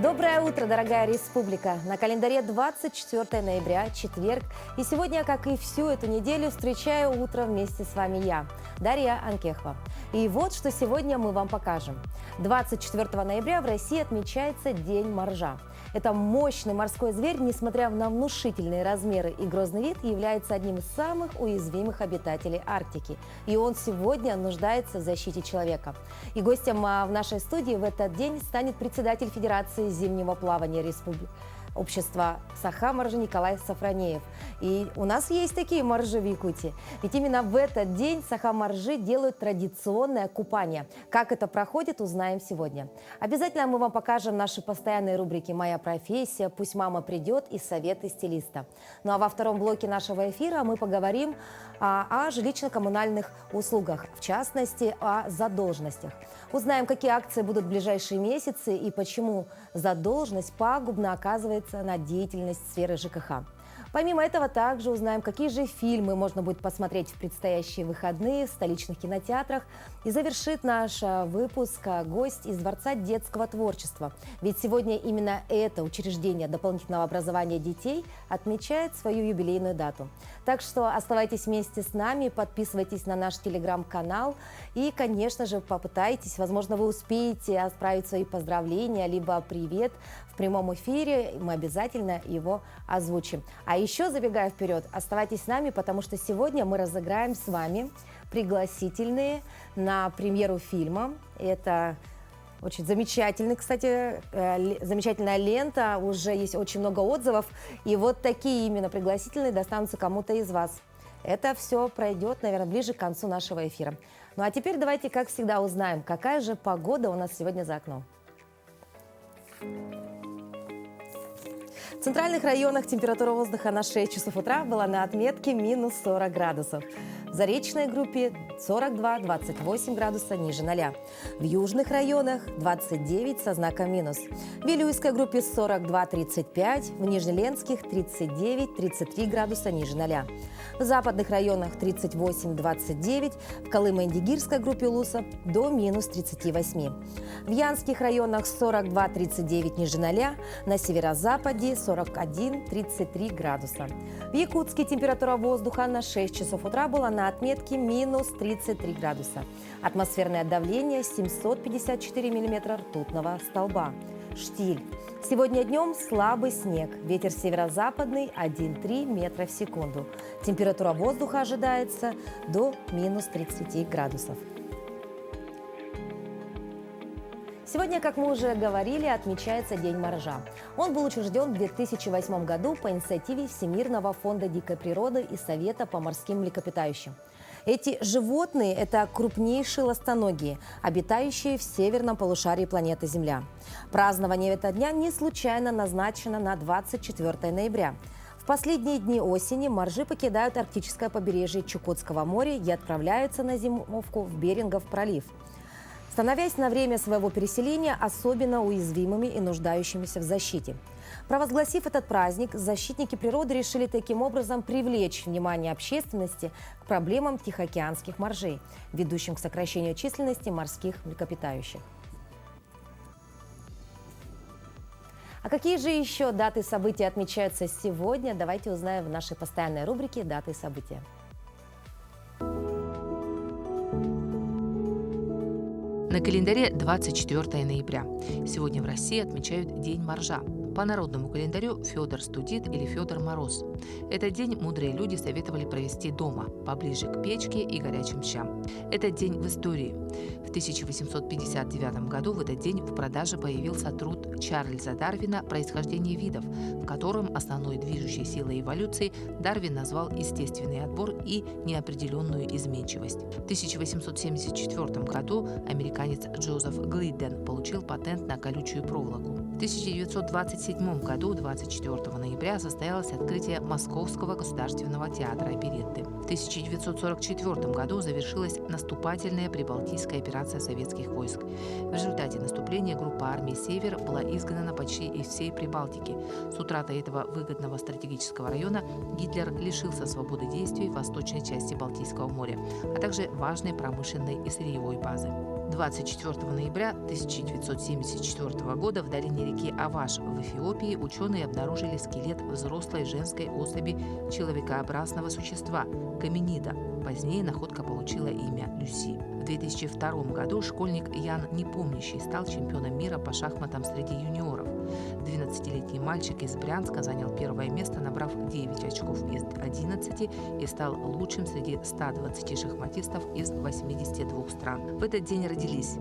Доброе утро, дорогая республика! На календаре 24 ноября, четверг. И сегодня, как и всю эту неделю, встречаю утро вместе с вами я, Дарья Анкехова. И вот что сегодня мы вам покажем. 24 ноября в России отмечается День моржа. Это мощный морской зверь, несмотря на внушительные размеры и грозный вид, является одним из самых уязвимых обитателей Арктики. И он сегодня нуждается в защите человека. И гостем в нашей студии в этот день станет председатель Федерации зимнего плавания Республики общества Саха-моржи Николай Сафронеев. И у нас есть такие моржи в Якутии. Ведь именно в этот день Саха-моржи делают традиционное купание. Как это проходит, узнаем сегодня. Обязательно мы вам покажем наши постоянные рубрики «Моя профессия», «Пусть мама придет» и «Советы стилиста». Ну а во втором блоке нашего эфира мы поговорим о жилищно-коммунальных услугах, в частности, о задолженностях. Узнаем, какие акции будут в ближайшие месяцы и почему задолженность пагубно оказывается на деятельность сферы ЖКХ. Помимо этого, также узнаем, какие же фильмы можно будет посмотреть в предстоящие выходные в столичных кинотеатрах. И завершит наш выпуск гость из Дворца детского творчества. Ведь сегодня именно это учреждение дополнительного образования детей отмечает свою юбилейную дату. Так что оставайтесь вместе с нами, подписывайтесь на наш телеграм-канал и, конечно же, попытайтесь, возможно, вы успеете отправить свои поздравления, либо привет в прямом эфире, мы обязательно его озвучим. А еще, забегая вперед, оставайтесь с нами, потому что сегодня мы разыграем с вами пригласительные на премьеру фильма. Это очень замечательный, кстати, замечательная лента, уже есть очень много отзывов. И вот такие именно пригласительные достанутся кому-то из вас. Это все пройдет, наверное, ближе к концу нашего эфира. Ну а теперь давайте, как всегда, узнаем, какая же погода у нас сегодня за окном. В центральных районах температура воздуха на 6 часов утра была на отметке минус 40 градусов. В заречной группе 42-28 градуса ниже 0. В южных районах 29 со знаком минус. В Вилюйской группе 42-35, в Нижнеленских 39-33 градуса ниже 0. В западных районах 38-29, в Колымо-Индигирской группе Луса до минус 38. В Янских районах 42-39 ниже 0, на северо-западе 41-33 градуса. В Якутске температура воздуха на 6 часов утра была на отметке минус 33 градуса. Атмосферное давление 754 миллиметра ртутного столба. Штиль. Сегодня днем слабый снег. Ветер северо-западный 1,3 метра в секунду. Температура воздуха ожидается до минус 30 градусов. Сегодня, как мы уже говорили, отмечается День моржа. Он был учрежден в 2008 году по инициативе Всемирного фонда дикой природы и Совета по морским млекопитающим. Эти животные – это крупнейшие ластоногие, обитающие в северном полушарии планеты Земля. Празднование этого дня не случайно назначено на 24 ноября. В последние дни осени моржи покидают арктическое побережье Чукотского моря и отправляются на зимовку в Берингов пролив, становясь на время своего переселения особенно уязвимыми и нуждающимися в защите. Провозгласив этот праздник, защитники природы решили таким образом привлечь внимание общественности к проблемам тихоокеанских моржей, ведущим к сокращению численности морских млекопитающих. А какие же еще даты событий отмечаются сегодня? Давайте узнаем в нашей постоянной рубрике «Даты события». На календаре 24 ноября. Сегодня в России отмечают День моржа. По народному календарю Федор студит или Федор Мороз. Этот день мудрые люди советовали провести дома, поближе к печке и горячим щам. Этот день в истории. В 1859 году в этот день в продаже появился труд Чарльза Дарвина «Происхождение видов», в котором основной движущей силой эволюции Дарвин назвал естественный отбор и неопределенную изменчивость. В 1874 году американец Джозеф Глидден получил патент на колючую проволоку. В 1927 году, 24 ноября, состоялось открытие Московского государственного театра оперетты. В 1944 году завершилась наступательная прибалтийская операция советских войск. В результате наступления группа армий «Север» была изгнана почти из всей Прибалтики. С утратой этого выгодного стратегического района Гитлер лишился свободы действий в восточной части Балтийского моря, а также важной промышленной и сырьевой базы. 24 ноября 1974 года в долине реки Аваш в Эфиопии ученые обнаружили скелет взрослой женской особи человекообразного существа – гоминида. Позднее находка получила имя Люси. В 2002 году школьник Ян Непомнящий стал чемпионом мира по шахматам среди юниоров. 12-летний мальчик из Брянска занял первое место, набрав 9 очков из 11 и стал лучшим среди 120 шахматистов из 82 стран. В этот день родились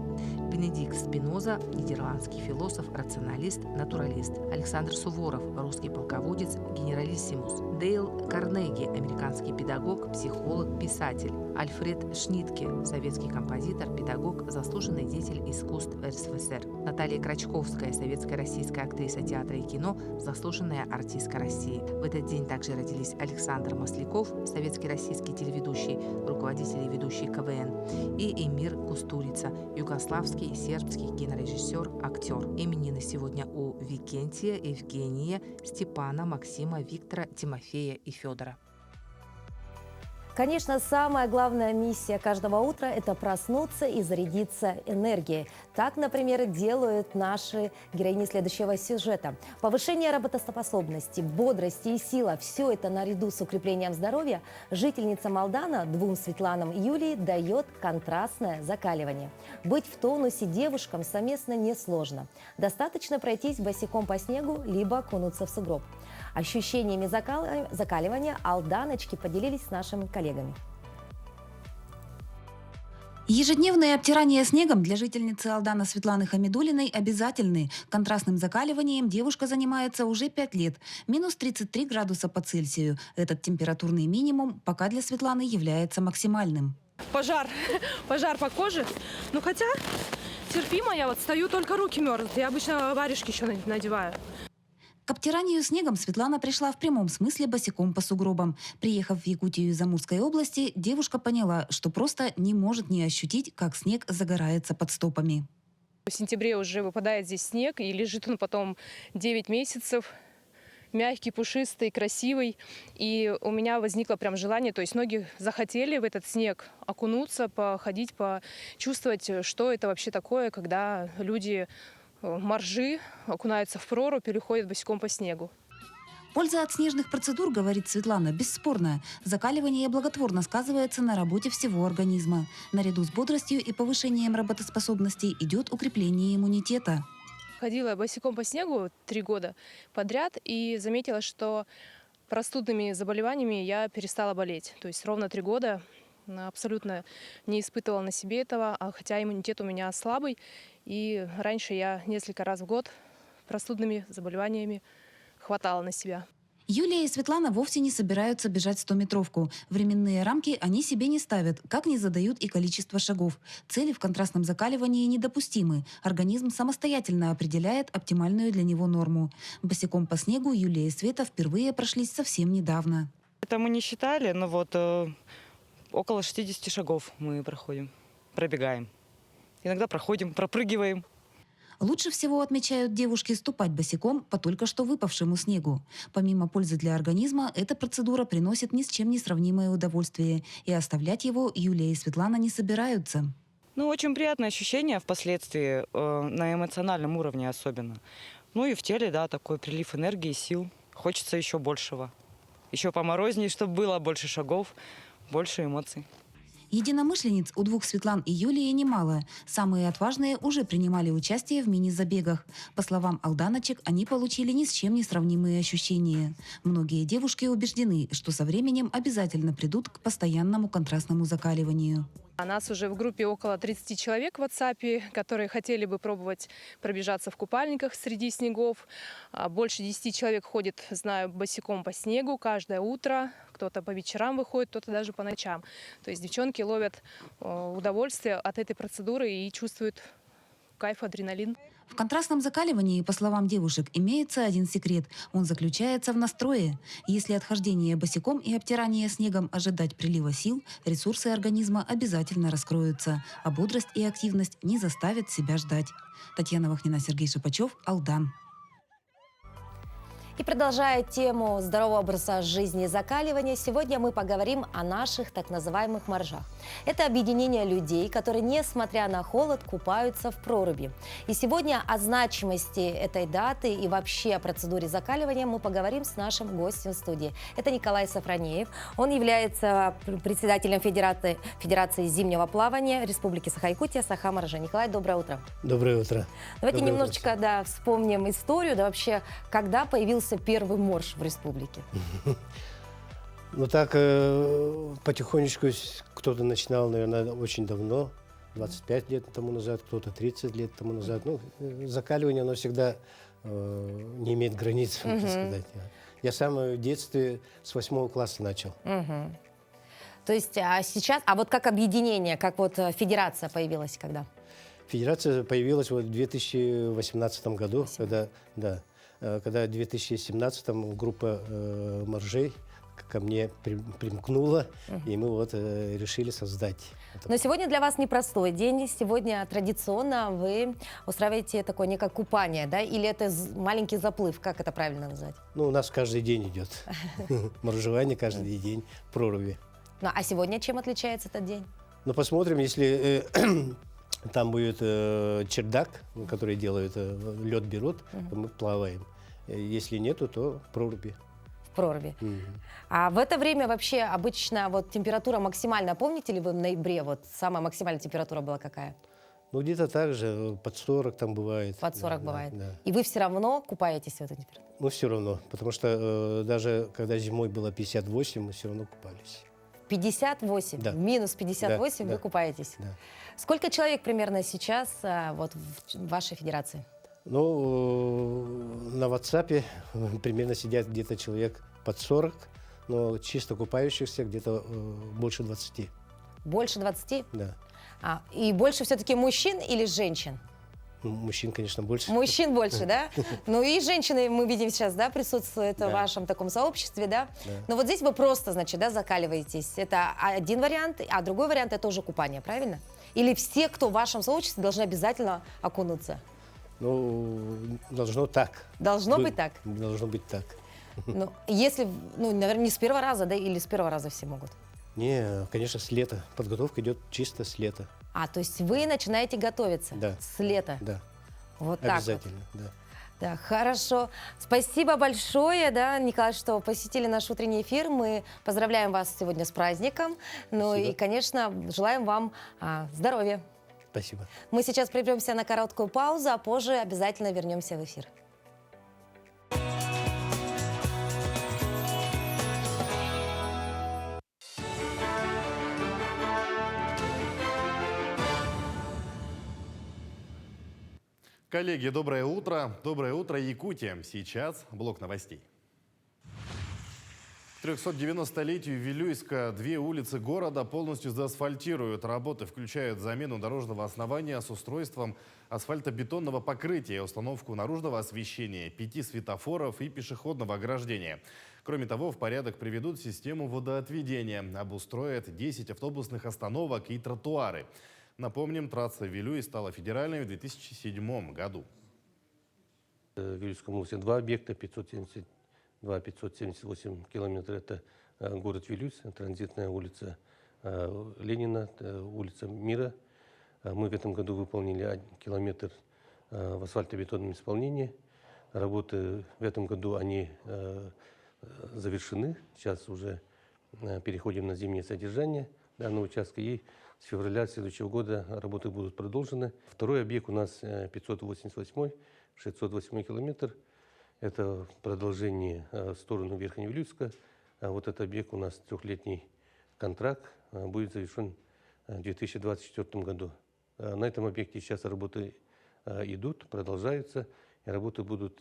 Бенедикт Спиноза, нидерландский философ, рационалист, натуралист; Александр Суворов, русский полководец, генералиссимус; Дейл Карнеги, американский педагог, психолог, писатель; Альфред Шнитке, советский композитор, педагог, заслуженный деятель искусств РСФСР; Наталья Крачковская, советская российская актриса театра и кино, заслуженная артистка России. В этот день также родились Александр Масляков, советский российский телеведущий, руководитель и ведущий КВН, и Эмир Кустурица, югославский, сербский кинорежиссер, актер. Именины сегодня у Викентия, Евгения, Степана, Максима, Виктора, Тимофея и Федора. Конечно, самая главная миссия каждого утра – это проснуться и зарядиться энергией. Так, например, делают наши героини следующего сюжета. Повышение работоспособности, бодрости и сила – все это наряду с укреплением здоровья жительница Алдана двум Светланам и Юлии дает контрастное закаливание. Быть в тонусе девушкам совместно несложно. Достаточно пройтись босиком по снегу, либо окунуться в сугроб. Ощущениями закаливания алданочки поделились с нашими коллегами. Ежедневные обтирания снегом для жительницы Алдана Светланы Хамидуллиной обязательны. Контрастным закаливанием девушка занимается уже 5 лет. Минус 33 градуса по Цельсию. Этот температурный минимум пока для Светланы является максимальным. Пожар по коже. Ну хотя терпимо, я вот стою, только руки мерзнут. Я обычно варежки еще надеваю. К обтиранию снегом Светлана пришла в прямом смысле босиком по сугробам. Приехав в Якутию из Амурской области, девушка поняла, что просто не может не ощутить, как снег загорается под стопами. В сентябре уже выпадает здесь снег, и лежит он потом 9 месяцев. Мягкий, пушистый, красивый. И у меня возникло прям желание, то есть ноги захотели в этот снег окунуться, походить, почувствовать, что это вообще такое, когда люди... моржи окунаются в прорубь или ходят босиком по снегу. Польза от снежных процедур, говорит Светлана, бесспорная. Закаливание благотворно сказывается на работе всего организма. Наряду с бодростью и повышением работоспособности идет укрепление иммунитета. Ходила босиком по снегу 3 года подряд и заметила, что простудными заболеваниями я перестала болеть. То есть ровно 3 года абсолютно не испытывала на себе этого, хотя иммунитет у меня слабый. И раньше я несколько раз в год простудными заболеваниями хватала на себя. Юлия и Светлана вовсе не собираются бежать 100-метровку. Временные рамки они себе не ставят, как не задают и количество шагов. Цели в контрастном закаливании недопустимы. Организм самостоятельно определяет оптимальную для него норму. Босиком по снегу Юлия и Света впервые прошлись совсем недавно. Это мы не считали, но вот около 60 шагов мы проходим, пробегаем. Иногда проходим, пропрыгиваем. Лучше всего, отмечают девушки, ступать босиком по только что выпавшему снегу. Помимо пользы для организма, эта процедура приносит ни с чем не сравнимое удовольствие. И оставлять его Юлия и Светлана не собираются. Ну, очень приятное ощущение впоследствии, на эмоциональном уровне особенно. Ну и в теле, да, такой прилив энергии, сил. Хочется еще большего. Еще поморознее, чтобы было больше шагов, больше эмоций. Единомышленниц у двух Светлан и Юлии немало. Самые отважные уже принимали участие в мини-забегах. По словам алданочек, они получили ни с чем не сравнимые ощущения. Многие девушки убеждены, что со временем обязательно придут к постоянному контрастному закаливанию. У нас уже в группе около 30 человек в WhatsApp, которые хотели бы пробовать пробежаться в купальниках среди снегов. Больше 10 человек ходит, знаю, босиком по снегу каждое утро. Кто-то по вечерам выходит, кто-то даже по ночам. То есть девчонки ловят удовольствие от этой процедуры и чувствуют кайф, адреналин. В контрастном закаливании, по словам девушек, имеется один секрет. Он заключается в настрое. Если от хождения босиком и обтирания снегом ожидать прилива сил, ресурсы организма обязательно раскроются, а бодрость и активность не заставят себя ждать. Татьяна Вахнина, Сергей Шипачев, Алдан. И продолжая тему здорового образа жизни и закаливания, сегодня мы поговорим о наших так называемых моржах. Это объединение людей, которые, несмотря на холод, купаются в проруби. И сегодня о значимости этой даты и вообще о процедуре закаливания мы поговорим с нашим гостем в студии. Это Николай Сафронеев. Он является председателем Федерации зимнего плавания Республики Саха-Якутия Саха-Моржа. Николай, доброе утро. Доброе утро. Давайте Доброе немножечко утро. вспомним историю, вообще, когда появился первый морж в республике. Ну так, потихонечку кто-то начинал, наверное, очень давно, 25 лет тому назад, кто-то 30 лет тому назад. Ну, закаливание, оно всегда не имеет границ, можно сказать. Я сам в детстве с 8 класса начал. То есть сейчас, вот как объединение, как вот федерация появилась когда? Федерация появилась в 2018 году, когда в 2017 группа моржей ко мне примкнула, и мы решили создать. Но сегодня для вас непростой день. Сегодня традиционно вы устраиваете такое некое купание, да? Или это маленький заплыв, как это правильно назвать? Ну, у нас каждый день идет моржевание, каждый день в проруби. Ну, а сегодня чем отличается этот день? Ну, посмотрим, если там будет чердак, который делают, лед берут, то мы плаваем. Если нету, то в проруби. В проруби. А в это время вообще обычно вот температура максимальная, помните ли вы в ноябре, вот самая максимальная температура была какая? Ну, где-то так же, под 40 там бывает. Под 40 бывает. Да. И вы все равно купаетесь в этой температуре? Ну, все равно, потому что даже когда зимой было 58, мы все равно купались. 58, Да. минус 58 Да, вы да. купаетесь. Да. Сколько человек примерно сейчас вот в вашей федерации? Ну, на WhatsApp примерно сидят где-то человек под 40, но чисто купающихся где-то больше 20. Больше 20? Да. И больше все-таки мужчин или женщин? Ну, мужчин, конечно, больше. Мужчин больше, да? Ну и женщины, мы видим сейчас, да, присутствуют в вашем таком сообществе, да? Да. Но вот здесь вы просто, значит, да, закаливаетесь. Это один вариант, а другой вариант это уже купание, правильно? Или все, кто в вашем сообществе, должны обязательно окунуться? Ну, должно так. Должно быть так? Должно быть так. Ну, если, наверное, не с первого раза, да, или с первого раза все могут? Не, конечно, с лета. Подготовка идет чисто с лета. То есть вы начинаете готовиться Да. с лета? Да, Вот так вот. обязательно, да. Да, хорошо. Спасибо большое, да, Николай, что посетили наш утренний эфир. Мы поздравляем вас сегодня с праздником. Ну Спасибо. и, конечно, желаем вам здоровья. Спасибо. Мы сейчас прервемся на короткую паузу, а позже обязательно вернемся в эфир. Коллеги, доброе утро. Доброе утро, Якутия. Сейчас блок новостей. К 390-летию Вилюйска 2 улицы города полностью заасфальтируют. Работы включают замену дорожного основания с устройством асфальтобетонного покрытия, установку наружного освещения, 5 светофоров и пешеходного ограждения. Кроме того, в порядок приведут систему водоотведения, обустроят 10 автобусных остановок и тротуары. Напомним, трасса Вилюй стала федеральной в 2007 году. В Вилюйском области 2 объекта, 578 километров. Это город Вилюйск, транзитная улица Ленина, улица Мира. Мы в этом году выполнили 1 километр в асфальтобетонном исполнении. Работы в этом году они завершены. Сейчас уже переходим на зимнее содержание данного участка. И с февраля следующего года работы будут продолжены. Второй объект у нас 588, 608 километр. Это продолжение в сторону Верхневилюйска. Вот этот объект у нас 3-летний контракт будет завершен в 2024 году. На этом объекте сейчас работы идут, продолжаются. И работы будут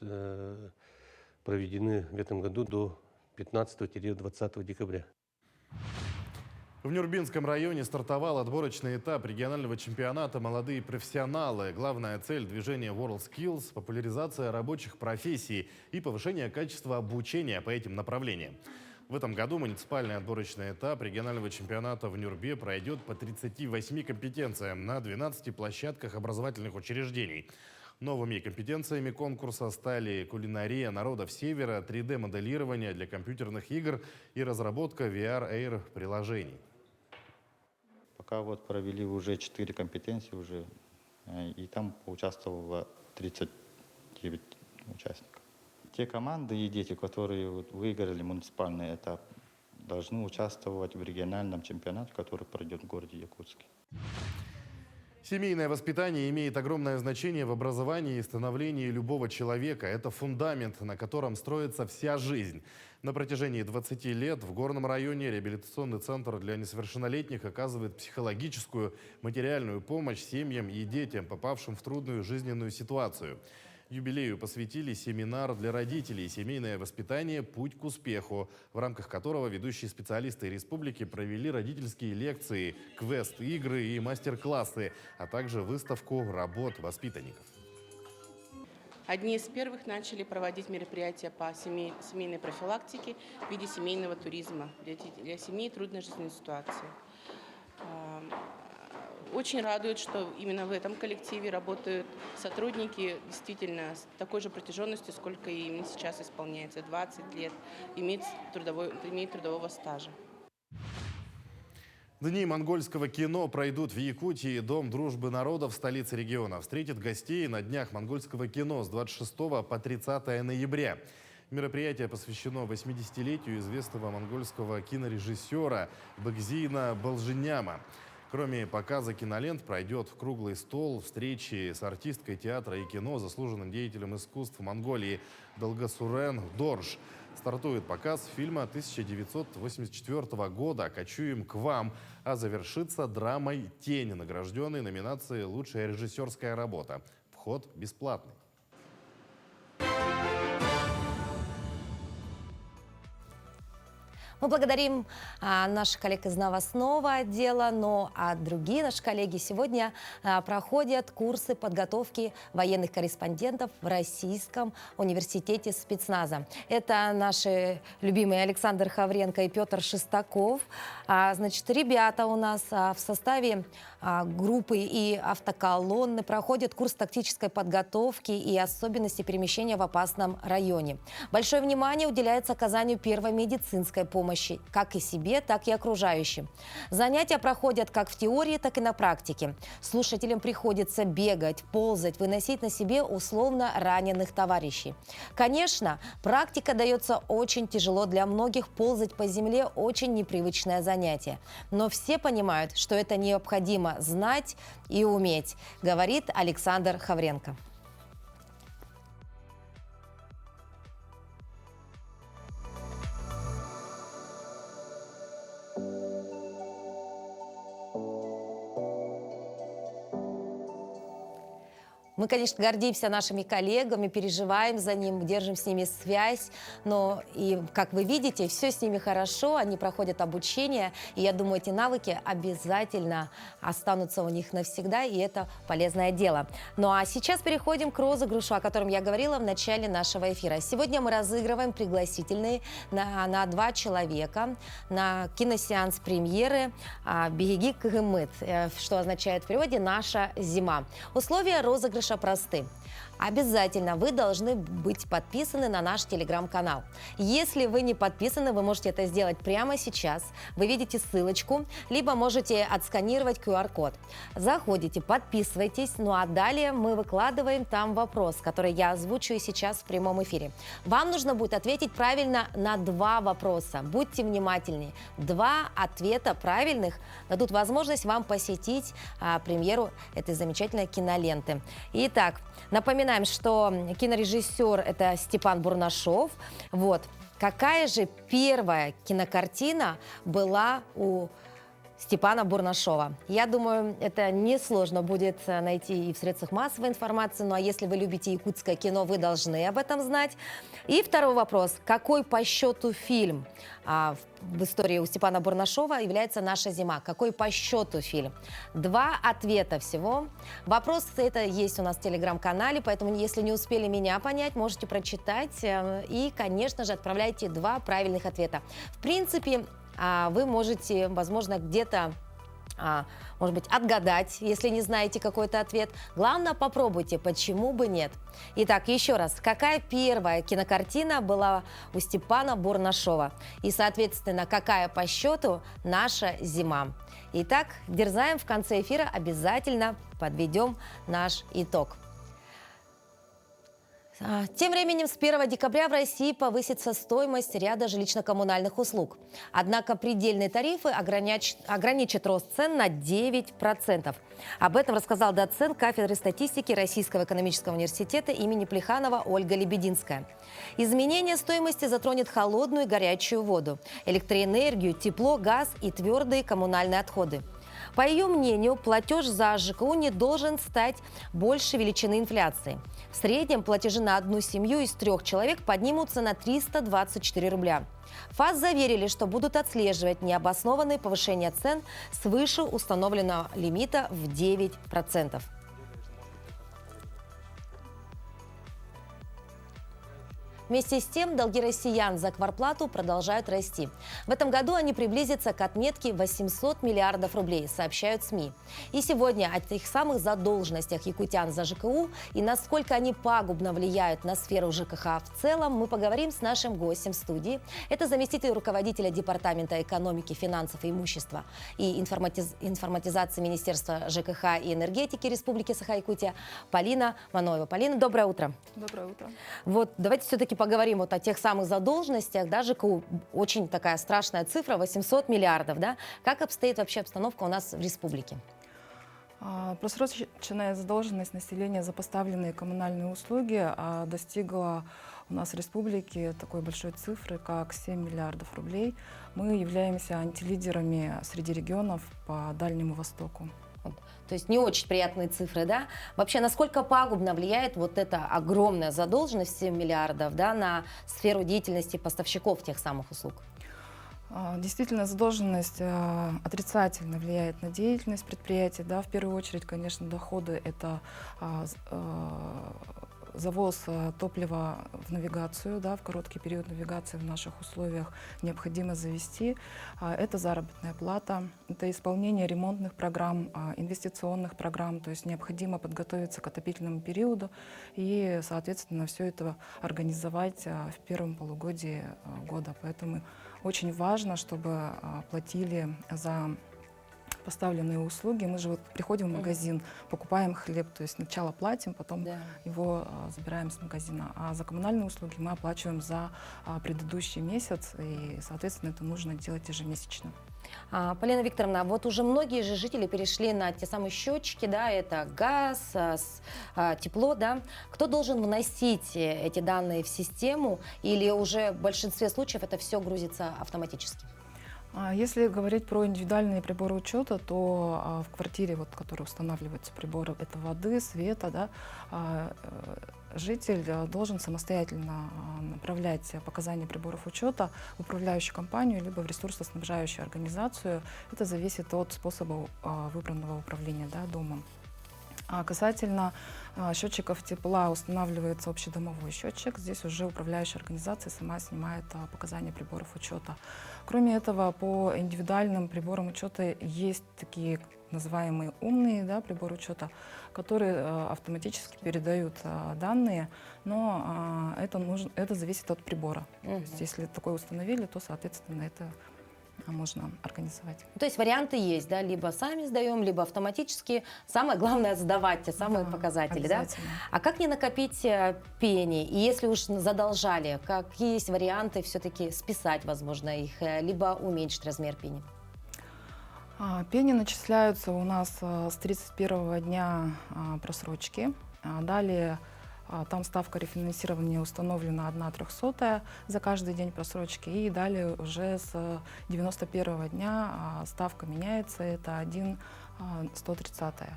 проведены в этом году до 15-20 декабря. В Нюрбинском районе стартовал отборочный этап регионального чемпионата «Молодые профессионалы». Главная цель движения WorldSkills – популяризация рабочих профессий и повышение качества обучения по этим направлениям. В этом году муниципальный отборочный этап регионального чемпионата в Нюрбе пройдет по 38 компетенциям на 12 площадках образовательных учреждений. Новыми компетенциями конкурса стали кулинария народов Севера, 3D-моделирование для компьютерных игр и разработка VR-AR-приложений. Пока вот провели уже 4 компетенции уже, и там поучаствовало 39 участников. Те команды и дети, которые вот выиграли муниципальный этап, должны участвовать в региональном чемпионате, который пройдет в городе Якутске. Семейное воспитание имеет огромное значение в образовании и становлении любого человека. Это фундамент, на котором строится вся жизнь. На протяжении 20 лет в Горном районе реабилитационный центр для несовершеннолетних оказывает психологическую, материальную помощь семьям и детям, попавшим в трудную жизненную ситуацию. Юбилею посвятили семинар для родителей «Семейное воспитание. Путь к успеху», в рамках которого ведущие специалисты республики провели родительские лекции, квест-игры и мастер-классы, а также выставку работ воспитанников. Одни из первых начали проводить мероприятия по семейной профилактике в виде семейного туризма для семей трудной жизненной ситуации. Очень радует, что именно в этом коллективе работают сотрудники действительно с такой же протяженностью, сколько и им сейчас исполняется, 20 лет, имеют трудового стажа. Дни монгольского кино пройдут в Якутии. Дом дружбы народов, столицы региона, встретит гостей на днях монгольского кино с 26 по 30 ноября. Мероприятие посвящено 80-летию известного монгольского кинорежиссера Бэгзина Балжиняма. Кроме показа кинолент, пройдет круглый стол, встречи с артисткой театра и кино, заслуженным деятелем искусств Монголии Долгосурен Дорж. Стартует показ фильма 1984 года «Кочуем к вам», а завершится драмой «Тень», награжденной номинацией «Лучшая режиссерская работа». Вход бесплатный. Мы благодарим наших коллег из новостного отдела, но другие наши коллеги сегодня проходят курсы подготовки военных корреспондентов в Российском университете спецназа. Это наши любимые Александр Хавренко и Петр Шестаков. Значит, ребята у нас в составе группы и автоколонны проходят курс тактической подготовки и особенности перемещения в опасном районе. Большое внимание уделяется оказанию первой медицинской помощи как и себе, так и окружающим. Занятия проходят как в теории, так и на практике. Слушателям приходится бегать, ползать, выносить на себе условно раненых товарищей. Конечно, практика дается очень тяжело для многих, ползать по земле – очень непривычное занятие. Но все понимают, что это необходимо знать и уметь, говорит Александр Хавренко. Мы, конечно, гордимся нашими коллегами, переживаем за ним, держим с ними связь, но и, как вы видите, все с ними хорошо, они проходят обучение, и я думаю, эти навыки обязательно останутся у них навсегда, и это полезное дело. Ну а сейчас переходим к розыгрышу, о котором я говорила в начале нашего эфира. Сегодня мы разыгрываем пригласительные на 2 человека на киносеанс премьеры «Беги Кыгымыт», что означает в переводе «Наша зима». Условия розыгрыша просты. Обязательно вы должны быть подписаны на наш телеграм-канал. Если вы не подписаны, вы можете это сделать прямо сейчас. Вы видите ссылочку, либо можете отсканировать QR-код. Заходите, подписывайтесь, ну а далее мы выкладываем там вопрос, который я озвучу сейчас в прямом эфире. Вам нужно будет ответить правильно на 2 вопроса. Будьте внимательнее. 2 ответа правильных дадут возможность вам посетить премьеру этой замечательной киноленты. Итак, напоминаем, что кинорежиссер – это Степан Бурнашов. Вот. Какая же первая кинокартина была у Степана Бурнашова? Я думаю, это несложно будет найти и в средствах массовой информации. Ну а если вы любите якутское кино, вы должны об этом знать. И второй вопрос. Какой по счету фильм в истории у Степана Бурнашова является «Наша зима»? Какой по счету фильм? 2 ответа всего. Вопрос это есть у нас в телеграм-канале, поэтому если не успели меня понять, можете прочитать. И, конечно же, отправляйте 2 правильных ответа. В принципе, вы можете, возможно, где-то может быть, отгадать, если не знаете какой-то ответ. Главное, попробуйте, почему бы нет. Итак, еще раз, какая первая кинокартина была у Степана Бурнашова? И, соответственно, какая по счету «Наша зима»? Итак, дерзаем, в конце эфира обязательно подведем наш итог. Тем временем с 1 декабря в России повысится стоимость ряда жилищно-коммунальных услуг. Однако предельные тарифы ограничат рост цен на 9%. Об этом рассказал доцент кафедры статистики Российского экономического университета имени Плеханова Ольга Лебединская. Изменение стоимости затронет холодную и горячую воду, электроэнергию, тепло, газ и твердые коммунальные отходы. По ее мнению, платеж за ЖКУ не должен стать больше величины инфляции. В среднем платежи на одну семью из 3 человек поднимутся на 324 рубля. ФАС заверили, что будут отслеживать необоснованные повышения цен свыше установленного лимита в 9%. Вместе с тем, долги россиян за квартплату продолжают расти. В этом году они приблизятся к отметке 800 миллиардов рублей, сообщают СМИ. И сегодня о тех самых задолженностях якутян за ЖКУ и насколько они пагубно влияют на сферу ЖКХ в целом, мы поговорим с нашим гостем в студии. Это заместитель руководителя Департамента экономики, финансов и имущества и информатизации Министерства ЖКХ и энергетики Республики Саха-Якутия Полина Маноева. Полина, доброе утро. Доброе утро. Вот давайте все-таки поговорим вот о тех самых задолженностях. Да, ЖКУ очень такая страшная цифра, 800 миллиардов. Да? Как обстоит вообще обстановка у нас в республике? Просроченная задолженность населения за поставленные коммунальные услуги достигла у нас в республике такой большой цифры, как 7 миллиардов рублей. Мы являемся антилидерами среди регионов по Дальнему Востоку. То есть не очень приятные цифры, да? Вообще, насколько пагубно влияет вот эта огромная задолженность 7 миллиардов, да, на сферу деятельности поставщиков тех самых услуг? Действительно, задолженность отрицательно влияет на деятельность предприятий. Да? В первую очередь, конечно, доходы – это завоз топлива в навигацию, да, в короткий период навигации в наших условиях необходимо завести. Это заработная плата, это исполнение ремонтных программ, инвестиционных программ, то есть необходимо подготовиться к отопительному периоду и, соответственно, все это организовать в первом полугодии года. Поэтому очень важно, чтобы платили за поставленные услуги. Мы же вот приходим в магазин, покупаем хлеб, то есть сначала платим, потом его забираем с магазина. А за коммунальные услуги мы оплачиваем за предыдущий месяц, и, соответственно, это нужно делать ежемесячно. Полина Викторовна, вот уже многие же жители перешли на те самые счетчики, да, это газ, тепло, да. Кто должен вносить эти данные в систему, или уже в большинстве случаев это все грузится автоматически? Если говорить про индивидуальные приборы учета, то в квартире, вот, в которой устанавливаются приборы, это воды, света, да, житель должен самостоятельно направлять показания приборов учета в управляющую компанию либо в ресурсоснабжающую организацию. Это зависит от способа выбранного управления, да, домом. А касательно счетчиков тепла устанавливается общедомовой счетчик. Здесь уже управляющая организация сама снимает показания приборов учета. Кроме этого, по индивидуальным приборам учета есть такие называемые умные, да, приборы учета, которые автоматически передают данные, но это зависит от прибора. То есть, если такое установили, то, соответственно, это можно организовать. То есть варианты есть, да, либо сами сдаем, либо автоматически. Самое главное сдавать те самые показатели, да? А как не накопить пени? И если уж задолжали, какие есть варианты все-таки списать, возможно, их, либо уменьшить размер пени? Пени начисляются у нас с 31-го дня просрочки. Далее там ставка рефинансирования установлена 1/300 за каждый день просрочки. И далее уже с 91-го дня ставка меняется, это 1/130.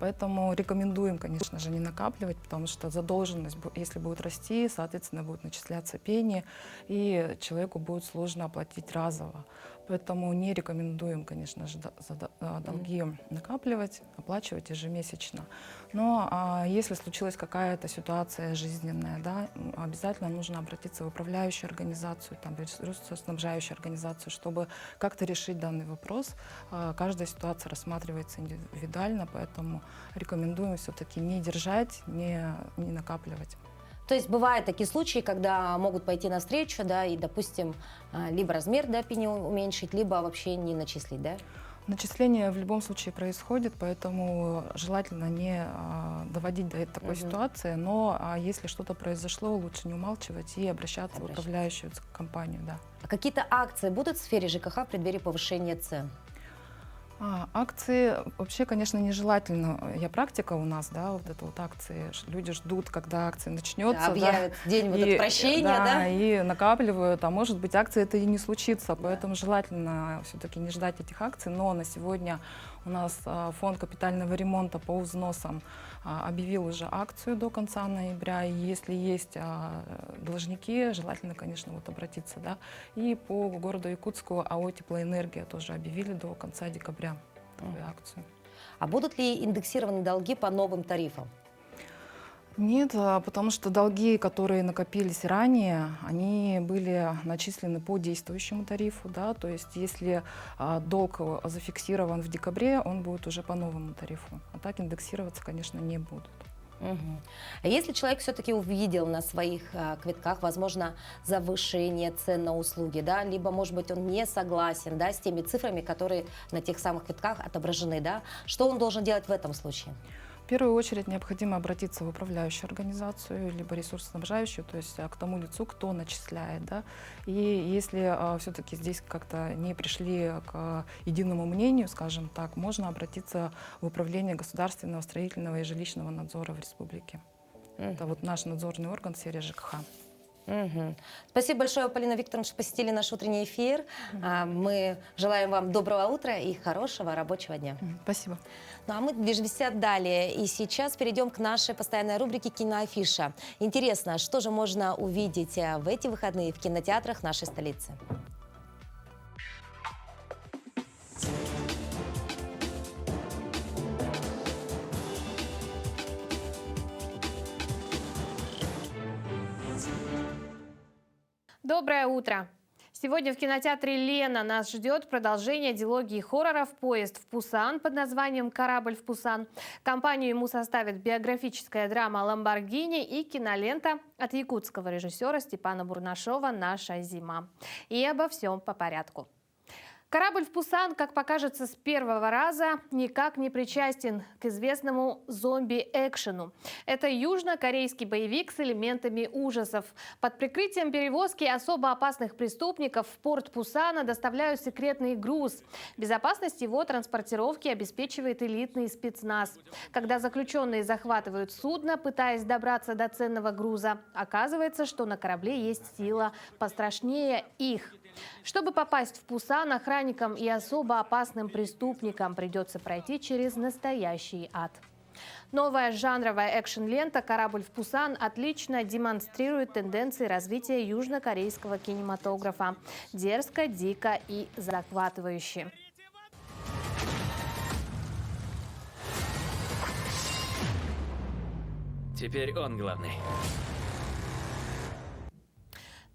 Поэтому рекомендуем, конечно же, не накапливать, потому что задолженность, если будет расти, соответственно, будут начисляться пени, и человеку будет сложно оплатить разово. Поэтому не рекомендуем, конечно же, долги накапливать, оплачивать ежемесячно. Но если случилась какая-то ситуация жизненная, да, обязательно нужно обратиться в управляющую организацию, там, ресурсоснабжающую организацию, чтобы как-то решить данный вопрос. Каждая ситуация рассматривается индивидуально, поэтому рекомендуем все-таки не держать, не накапливать. То есть бывают такие случаи, когда могут пойти навстречу, да, и, допустим, либо размер, да, пени уменьшить, либо вообще не начислить, да? Начисление в любом случае происходит, поэтому желательно не доводить до такой ситуации, но если что-то произошло, лучше не умалчивать и обращаться в управляющую компанию. Да. А какие-то акции будут в сфере ЖКХ в преддверии повышения цен? Акции вообще, конечно, нежелательно. Практика у нас, да, вот это вот акции. Люди ждут, когда акция начнется. Да, объявят день вот это прощения, да? И накапливают. А может быть, акции это и не случится. Поэтому желательно все-таки не ждать этих акций. Но на сегодня у нас фонд капитального ремонта по взносам объявил уже акцию до конца ноября. И если есть должники, желательно, конечно, вот обратиться. Да. И по городу Якутску АО «Теплоэнергия» тоже объявили до конца декабря такую акцию. А будут ли индексированы долги по новым тарифам? Нет, потому что долги, которые накопились ранее, они были начислены по действующему тарифу. Да? То есть если долг зафиксирован в декабре, он будет уже по новому тарифу. А так индексироваться, конечно, не будут. А если человек все-таки увидел на своих квитках, возможно, завышение цен на услуги, да, либо, может быть, он не согласен, да, с теми цифрами, которые на тех самых квитках отображены, да, что он должен делать в этом случае? В первую очередь необходимо обратиться в управляющую организацию, либо ресурсоснабжающую, то есть к тому лицу, кто начисляет. Да? И если все-таки здесь как-то не пришли к единому мнению, скажем так, можно обратиться в управление государственного строительного и жилищного надзора в республике. Это вот наш надзорный орган в сфере ЖКХ. Спасибо большое, Полина Викторовна, что посетили наш утренний эфир. Мы желаем вам доброго утра и хорошего рабочего дня. Спасибо. Ну а мы движемся далее. И сейчас перейдем к нашей постоянной рубрике «Киноафиша». Интересно, что же можно увидеть в эти выходные в кинотеатрах нашей столицы? Доброе утро! Сегодня в кинотеатре «Лена» нас ждет продолжение дилогии хорроров «Поезд в Пусан» под названием «Корабль в Пусан». Компанию ему составит биографическая драма «Ламборгини» и кинолента от якутского режиссера Степана Бурнашова «Наша зима». И обо всем по порядку. «Корабль в Пусан», как покажется с первого раза, никак не причастен к известному зомби-экшену. Это южнокорейский боевик с элементами ужасов. Под прикрытием перевозки особо опасных преступников в порт Пусана доставляют секретный груз. Безопасность его транспортировки обеспечивает элитный спецназ. Когда заключенные захватывают судно, пытаясь добраться до ценного груза, оказывается, что на корабле есть сила пострашнее их. Чтобы попасть в Пусан, охранникам и особо опасным преступникам придется пройти через настоящий ад. Новая жанровая экшн-лента «Корабль в Пусан» отлично демонстрирует тенденции развития южнокорейского кинематографа. Дерзко, дико и захватывающе. Теперь он главный.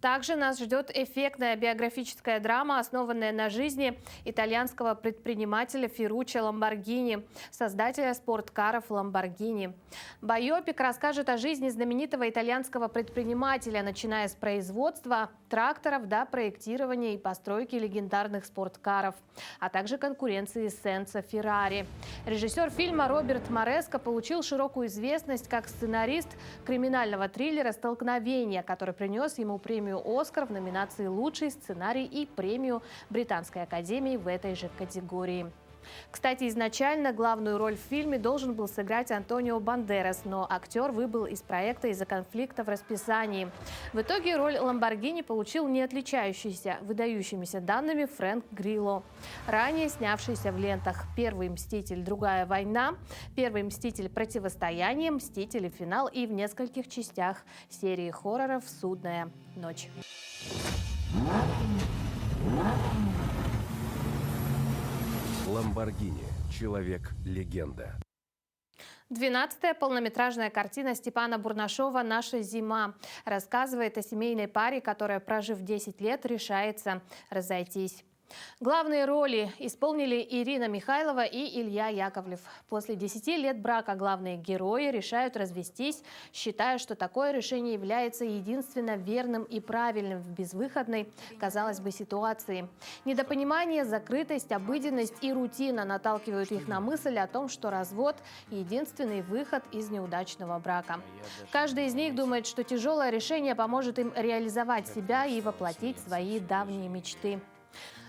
Также нас ждет эффектная биографическая драма, основанная на жизни итальянского предпринимателя Ферруччо Ламборгини, создателя спорткаров Ламборгини. Байопик расскажет о жизни знаменитого итальянского предпринимателя, начиная с производства тракторов до проектирования и постройки легендарных спорткаров, а также конкуренции с Энцо Феррари. Режиссер фильма Роберт Мореско получил широкую известность как сценарист криминального триллера «Столкновение», который принес ему премию «Оскар» в номинации «Лучший сценарий» и премию Британской академии в этой же категории. Кстати, изначально главную роль в фильме должен был сыграть Антонио Бандерас, но актер выбыл из проекта из-за конфликта в расписании. В итоге роль Ламборгини получил не отличающийся выдающимися данными Фрэнк Грилло, ранее снявшийся в лентах «Первый мститель. Другая война», «Первый мститель. Противостояние», «Мстители. Финал» и в нескольких частях серии хорроров «Судная ночь». Ламборгини. Человек-легенда. 12-я полнометражная картина Степана Бурнашова «Наша зима» рассказывает о семейной паре, которая, прожив 10 лет, решается разойтись. Главные роли исполнили Ирина Михайлова и Илья Яковлев. После 10 лет брака главные герои решают развестись, считая, что такое решение является единственно верным и правильным в безвыходной, казалось бы, ситуации. Недопонимание, закрытость, обыденность и рутина наталкивают их на мысль о том, что развод – единственный выход из неудачного брака. Каждый из них думает, что тяжелое решение поможет им реализовать себя и воплотить свои давние мечты.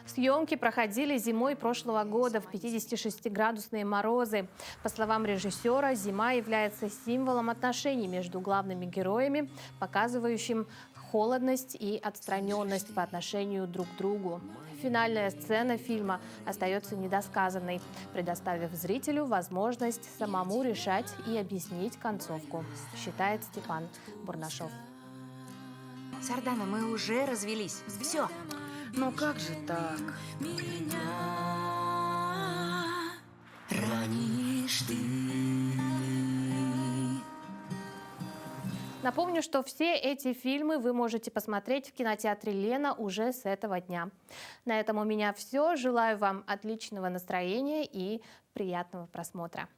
Съемки проходили зимой прошлого года в 56-градусные морозы. По словам режиссера, зима является символом отношений между главными героями, показывающим холодность и отстраненность по отношению друг к другу. Финальная сцена фильма остается недосказанной, предоставив зрителю возможность самому решать и объяснить концовку, считает Степан Бурнашов. Сардана, мы уже развелись. Все. Ну как же так? Ранишь ты. Напомню, что все эти фильмы вы можете посмотреть в кинотеатре «Лена» уже с этого дня. На этом у меня все. Желаю вам отличного настроения и приятного просмотра.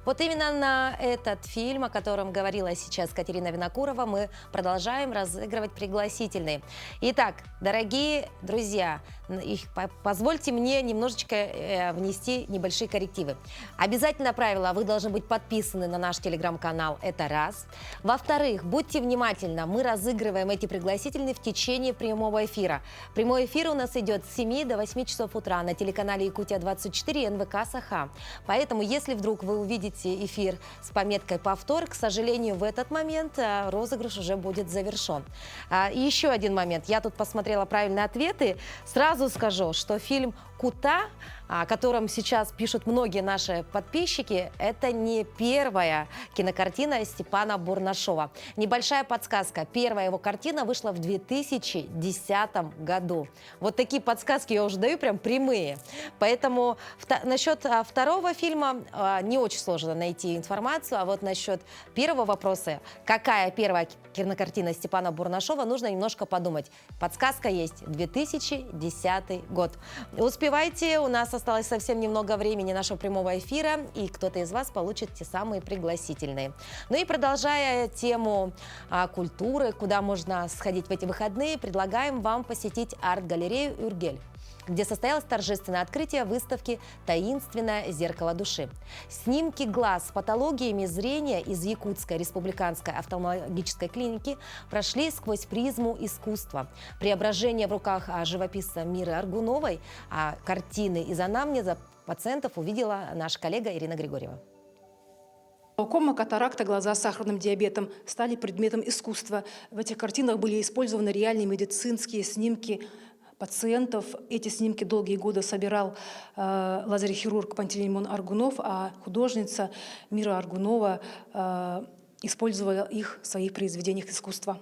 Вот именно на этот фильм, о котором говорила сейчас Катерина Винокурова, мы продолжаем разыгрывать пригласительные. Итак, дорогие друзья, позвольте мне немножечко внести небольшие коррективы. Обязательно правило: вы должны быть подписаны на наш телеграм-канал, это раз. Во-вторых, будьте внимательны, мы разыгрываем эти пригласительные в течение прямого эфира. Прямой эфир у нас идет с 7 до 8 часов утра на телеканале Якутия-24 НВК Саха. Поэтому, если вдруг вы увидите эфир с пометкой «Повтор», к сожалению, в этот момент розыгрыш уже будет завершен. И еще один момент. Я тут посмотрела правильные ответы. Сразу скажу, что фильм «Кута», о котором сейчас пишут многие наши подписчики, это не первая кинокартина Степана Бурнашова. Небольшая подсказка. Первая его картина вышла в 2010 году. Вот такие подсказки я уже даю, прям прямые. Поэтому насчет второго фильма не очень сложно найти информацию. А вот насчет первого вопроса, какая первая кинокартина Степана Бурнашова, нужно немножко подумать. Подсказка есть. 2010 год. Успевайте, у нас осталось совсем немного времени нашего прямого эфира, и кто-то из вас получит те самые пригласительные. Ну и продолжая тему культуры, куда можно сходить в эти выходные, предлагаем вам посетить арт-галерею «Юргель», где состоялось торжественное открытие выставки «Таинственное зеркало души». Снимки глаз с патологиями зрения из Якутской республиканской офтальмологической клиники прошли сквозь призму искусства. Преображение в руках живописца Миры Аргуновой, картины из анамнеза пациентов увидела наша коллега Ирина Григорьева. Глаукома, катаракта, глаза с сахарным диабетом стали предметом искусства. В этих картинах были использованы реальные медицинские снимки пациентов. Эти снимки долгие годы собирал лазерохирург Пантелеймон Аргунов, а художница Мира Аргунова использовала их в своих произведениях искусства.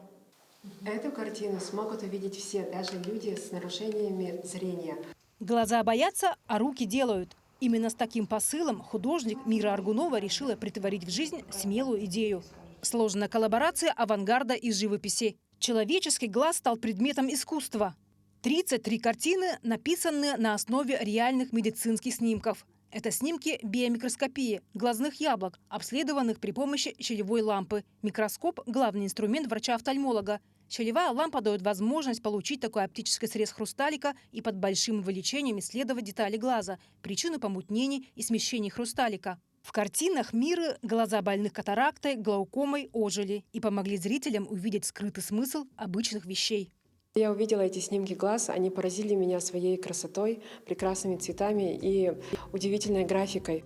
Эту картину смогут увидеть все, даже люди с нарушениями зрения. Глаза боятся, а руки делают. Именно с таким посылом художник Мира Аргунова решила претворить в жизнь смелую идею. Сложная коллаборация авангарда и живописи. Человеческий глаз стал предметом искусства. 33 картины написаны на основе реальных медицинских снимков. Это снимки биомикроскопии глазных яблок, обследованных при помощи щелевой лампы. Микроскоп – главный инструмент врача-офтальмолога. Щелевая лампа дает возможность получить такой оптический срез хрусталика и под большим увеличением исследовать детали глаза, причины помутнений и смещений хрусталика. В картинах Миры глаза больных катарактой, глаукомой ожили и помогли зрителям увидеть скрытый смысл обычных вещей. Я увидела эти снимки глаз, они поразили меня своей красотой, прекрасными цветами и удивительной графикой.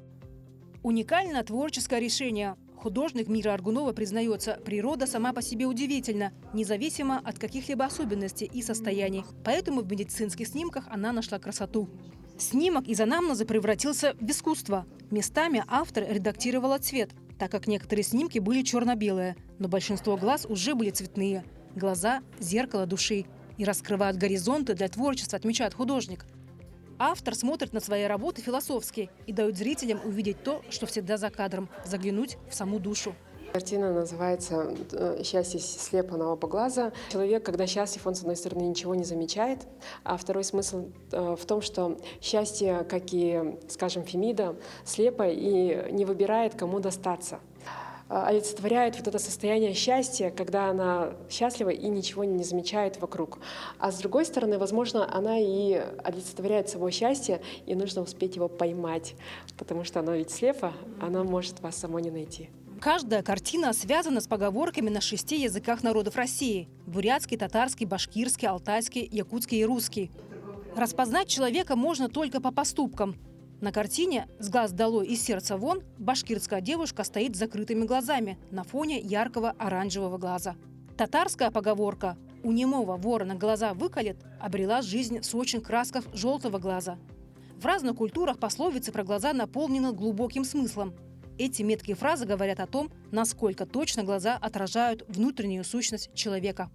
Уникальное творческое решение. Художник Мира Аргунова признается, природа сама по себе удивительна, независимо от каких-либо особенностей и состояний. Поэтому в медицинских снимках она нашла красоту. Снимок из анамнеза превратился в искусство. Местами автор редактировала цвет. так как некоторые снимки были черно-белые, но большинство глаз уже были цветные. Глаза – зеркало души и раскрывают горизонты для творчества, отмечает художник. Автор смотрит на свои работы философски и дает зрителям увидеть то, что всегда за кадром, заглянуть в саму душу. Картина называется «Счастье слепо на оба глаза». Человек, когда счастлив, он, с одной стороны, ничего не замечает, а второй смысл в том, что счастье, как и, скажем, Фемида, слепо и не выбирает, кому достаться. Олицетворяет вот это состояние счастья, когда она счастлива и ничего не замечает вокруг. А с другой стороны, возможно, она и олицетворяет само счастье, и нужно успеть его поймать, потому что оно ведь слепо, оно может вас само не найти. Каждая картина связана с поговорками на 6 языках народов России – бурятский, татарский, башкирский, алтайский, якутский и русский. Распознать человека можно только по поступкам. На картине «С глаз долой и сердца вон» башкирская девушка стоит с закрытыми глазами на фоне яркого оранжевого глаза. Татарская поговорка «У немого ворона глаза выколет» обрела жизнь в сочных красках желтого глаза. В разных культурах пословицы про глаза наполнены глубоким смыслом. Эти меткие фразы говорят о том, насколько точно глаза отражают внутреннюю сущность человека.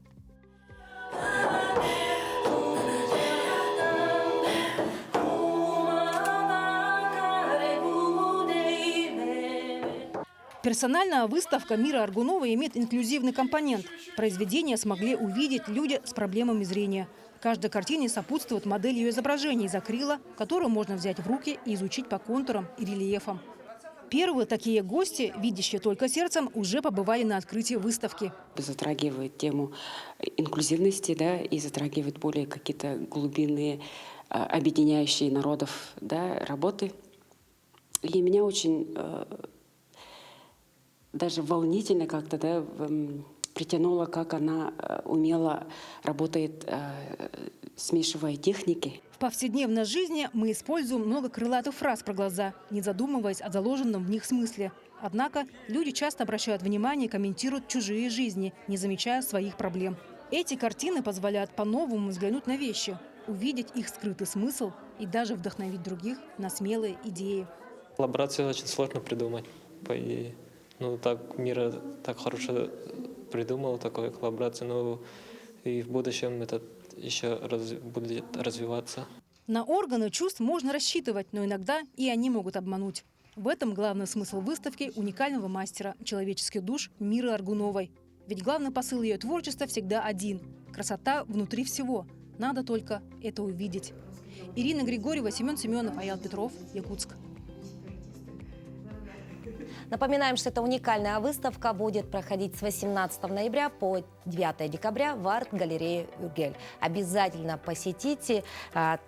Персональная выставка Миры Аргуновой имеет инклюзивный компонент. Произведения смогли увидеть люди с проблемами зрения. Каждой картине сопутствует модель ее изображения из акрила, которую можно взять в руки и изучить по контурам и рельефам. Первые такие гости, видящие только сердцем, уже побывали на открытии выставки. Затрагивает тему инклюзивности, да, и затрагивает более какие-то глубинные, объединяющие народов, да, работы. И меня очень даже волнительно как-то, да, притянуло, как она умело работает, смешивая техники. В повседневной жизни мы используем много крылатых фраз про глаза, не задумываясь о заложенном в них смысле. Однако люди часто обращают внимание и комментируют чужие жизни, не замечая своих проблем. Эти картины позволяют по-новому взглянуть на вещи, увидеть их скрытый смысл и даже вдохновить других на смелые идеи. Коллаборацию очень сложно придумать, по идее. Ну, так Мира так хорошо придумала такую коллаборацию, но и в будущем это еще будет развиваться. На органы чувств можно рассчитывать, но иногда и они могут обмануть. В этом главный смысл выставки уникального мастера человеческих душ Миры Аргуновой. Ведь главный посыл ее творчества всегда один – красота внутри всего. Надо только это увидеть. Ирина Григорьева, Семен Семенов, Аял Петров, Якутск. Напоминаем, что эта уникальная выставка будет проходить с 18 ноября по 9 декабря в арт-галерее «Юргель». Обязательно посетите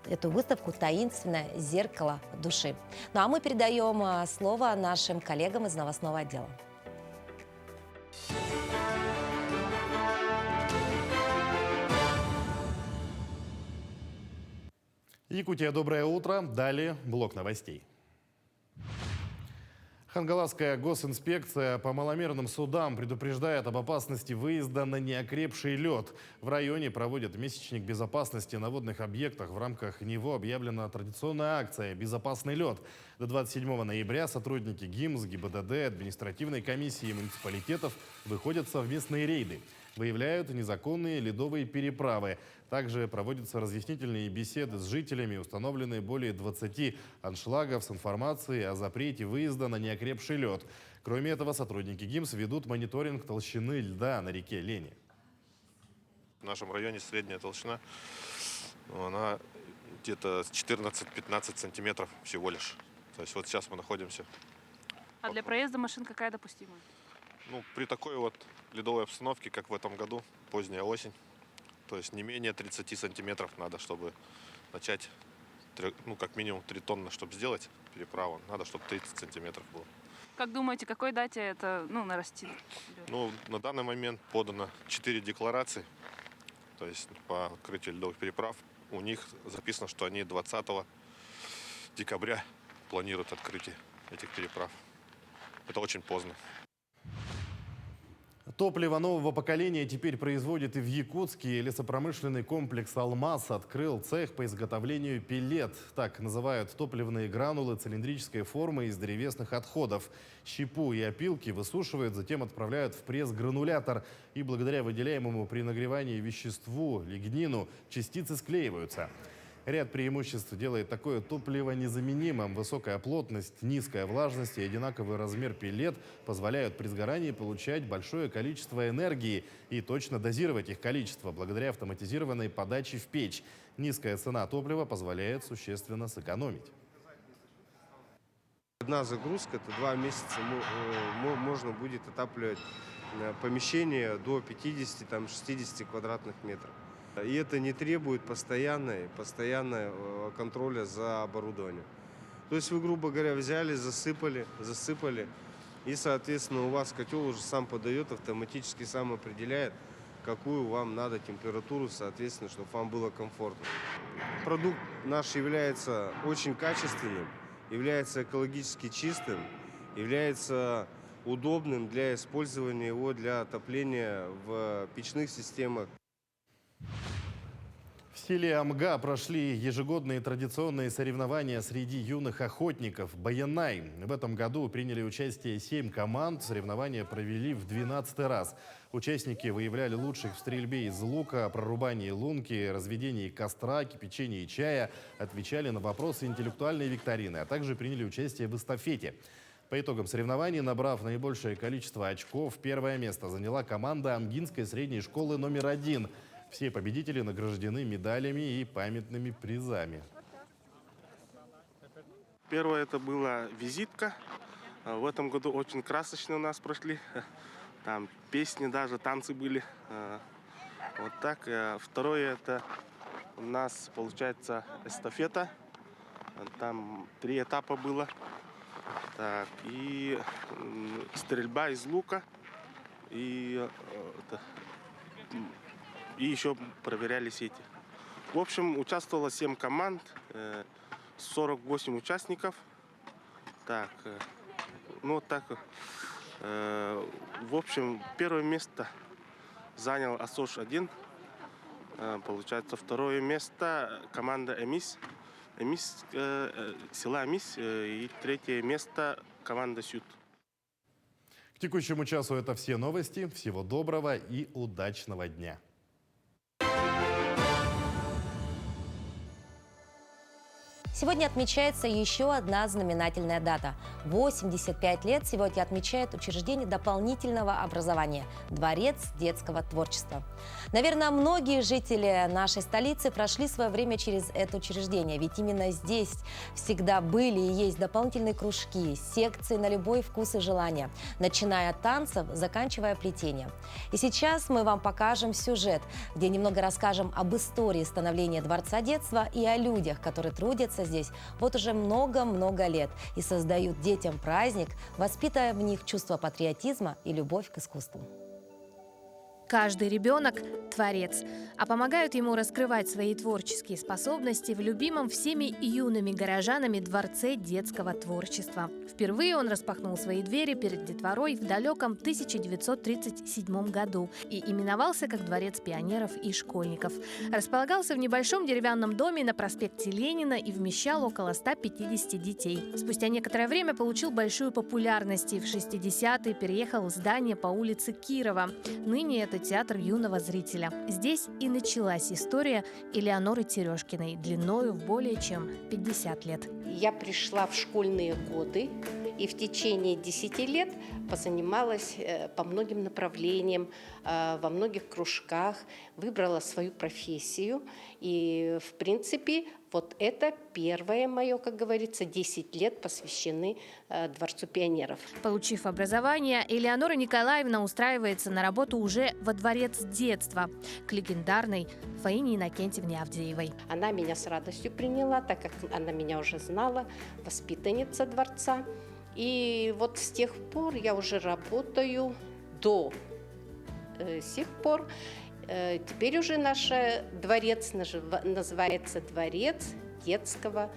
эту выставку «Таинственное зеркало души». Ну а мы передаем слово нашим коллегам из новостного отдела. Якутия, доброе утро. Далее блок новостей. Хангаласская госинспекция по маломерным судам предупреждает об опасности выезда на неокрепший лед. В районе проводят месячник безопасности на водных объектах. В рамках него объявлена традиционная акция «Безопасный лед». До 27 ноября сотрудники ГИМС, ГИБДД, административной комиссии муниципалитетов выходят в совместные рейды. Выявляют незаконные ледовые переправы. Также проводятся разъяснительные беседы с жителями. Установлены более 20 аншлагов с информацией о запрете выезда на неокрепший лед. Кроме этого, сотрудники ГИМС ведут мониторинг толщины льда на реке Лени. В нашем районе средняя толщина, она где-то 14-15 сантиметров всего лишь. То есть вот сейчас мы находимся. А для проезда машин какая допустимая? Ну, при такой вот ледовой обстановке, как в этом году, поздняя осень, то есть не менее 30 сантиметров надо, чтобы начать, ну, как минимум 3 тонны, чтобы сделать переправу, надо, чтобы 30 сантиметров было. Как думаете, к какой дате это, нарастит? Ну, на данный момент подано 4 декларации, то есть по открытию ледовых переправ. У них записано, что они 20 декабря планируют открытие этих переправ. Это очень поздно. Топливо нового поколения теперь производит и в Якутске. Лесопромышленный комплекс «Алмаз» открыл цех по изготовлению пеллет. Так называют топливные гранулы цилиндрической формы из древесных отходов. Щепу и опилки высушивают, затем отправляют в пресс-гранулятор. И благодаря выделяемому при нагревании веществу, лигнину, частицы склеиваются. Ряд преимуществ делает такое топливо незаменимым. Высокая плотность, низкая влажность и одинаковый размер пеллет позволяют при сгорании получать большое количество энергии и точно дозировать их количество благодаря автоматизированной подаче в печь. Низкая цена топлива позволяет существенно сэкономить. Одна загрузка – это 2 месяца можно будет отапливать помещение до 50-60 квадратных метров. И это не требует постоянного контроля за оборудованием. То есть вы, грубо говоря, взяли, засыпали, и, соответственно, у вас котел уже сам подает, автоматически сам определяет, какую вам надо температуру, соответственно, чтобы вам было комфортно. Продукт наш является очень качественным, является экологически чистым, является удобным для использования его для отопления в печных системах. В селе Амга прошли ежегодные традиционные соревнования среди юных охотников «Баянай». В этом году приняли участие 7 команд. Соревнования провели в 12-й раз. Участники выявляли лучших в стрельбе из лука, прорубании лунки, разведении костра, кипячении чая, отвечали на вопросы интеллектуальной викторины, а также приняли участие в эстафете. По итогам соревнований, набрав наибольшее количество очков, первое место заняла команда Амгинской средней школы номер 1. Все победители награждены медалями и памятными призами. Первое это была визитка. В этом году очень красочно у нас прошли. Там песни, даже танцы были. Вот так. Второе это у нас получается эстафета. Там 3 этапа было. Так, и стрельба из лука. И еще проверяли сети. В общем, участвовало 7 команд, 48 участников. Так, ну так. В общем, первое место занял АСОШ-1. Получается, второе место команда ЭМИС, села ЭМИС. И третье место команда СЮТ. К текущему часу это все новости. Всего доброго и удачного дня. Сегодня отмечается еще одна знаменательная дата. 85 лет сегодня отмечает учреждение дополнительного образования – Дворец детского творчества. Наверное, многие жители нашей столицы прошли свое время через это учреждение, ведь именно здесь всегда были и есть дополнительные кружки, секции на любой вкус и желание, начиная от танцев, заканчивая плетением. И сейчас мы вам покажем сюжет, где немного расскажем об истории становления Дворца детства и о людях, которые трудятся здесь вот уже много-много лет и создают детям праздник, воспитывая в них чувство патриотизма и любовь к искусству. Каждый ребенок – творец, а помогают ему раскрывать свои творческие способности в любимом всеми юными горожанами Дворце детского творчества. Впервые он распахнул свои двери перед детворой в далеком 1937 году и именовался как Дворец пионеров и школьников. Располагался в небольшом деревянном доме на проспекте Ленина и вмещал около 150 детей. Спустя некоторое время получил большую популярность и в 60-е переехал в здание по улице Кирова. Ныне это театр юного зрителя. Здесь и началась история Элеоноры Терешкиной длиною в более чем 50 лет. Я пришла в школьные годы и в течение 10 лет позанималась по многим направлениям, во многих кружках, выбрала свою профессию. И, в принципе, вот это первое мое, как говорится, 10 лет посвящены Дворцу пионеров. Получив образование, Элеонора Николаевна устраивается на работу уже во Дворец детства к легендарной Фаине Иннокентьевне Авдеевой. Она меня с радостью приняла, так как она меня уже знала, воспитанница Дворца. И вот с тех пор я уже работаю до сих пор. Теперь уже наш дворец называется Дворец детского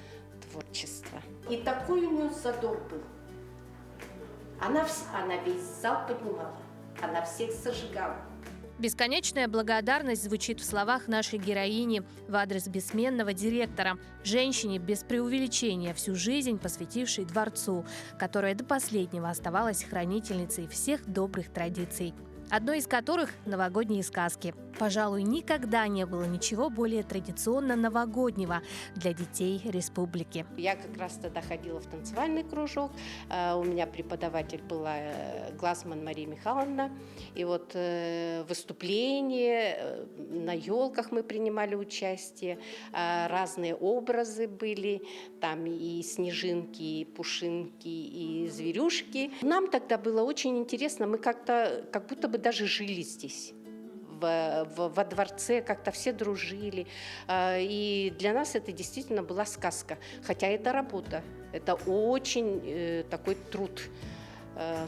творчества. И такой у нее задор был. Она весь зал поднимала. Она всех сожгала. Бесконечная благодарность звучит в словах нашей героини в адрес бессменного директора, женщине без преувеличения, всю жизнь посвятившей дворцу, которая до последнего оставалась хранительницей всех добрых традиций. Одной из которых – новогодние сказки. Пожалуй, никогда не было ничего более традиционно новогоднего для детей республики. Я как раз тогда ходила в танцевальный кружок. У меня преподаватель была Глазман Мария Михайловна. И вот выступления, на елках мы принимали участие. Разные образы были. Там и снежинки, и пушинки, и зверюшки. Нам тогда было очень интересно. Мы как будто бы даже жили здесь. Во дворце как-то все дружили. И для нас это действительно была сказка. Хотя это работа. Это очень такой труд